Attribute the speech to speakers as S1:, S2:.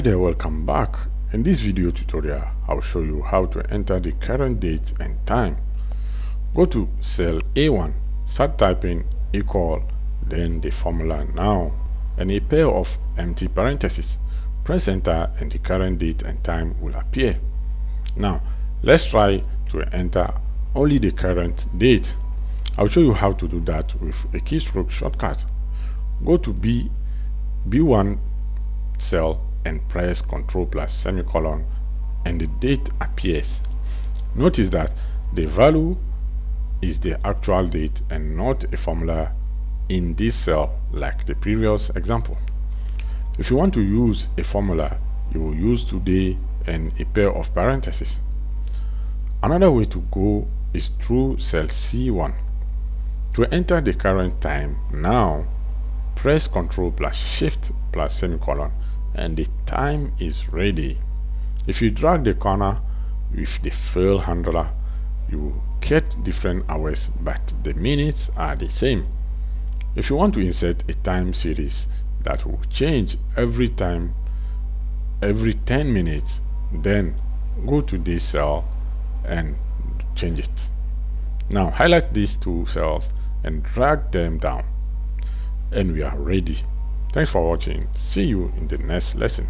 S1: there, welcome back. In this video tutorial, I'll show you how to enter the current date and time. Go to cell A1, start typing equal, then the formula now, and a pair of empty parentheses. Press enter and the current date and time will appear. Now, let's try to enter only the current date. I'll show you how to do that with a keystroke shortcut. Go to B1 cell and press Ctrl plus semicolon and the date appears. Notice that the value is the actual date and not a formula in this cell like the previous example. If you want to use a formula, you will use today and a pair of parentheses. Another way to go is through cell C1. To enter the current time now, press Ctrl plus Shift plus semicolon and the time is ready. If you drag the corner with the fill handler, you will get different hours, but the minutes are the same. If you want to insert a time series that will change every time, every 10 minutes, then go to this cell and change it. Now highlight these two cells and drag them down, and we are ready. Thanks for watching. See you in the next lesson.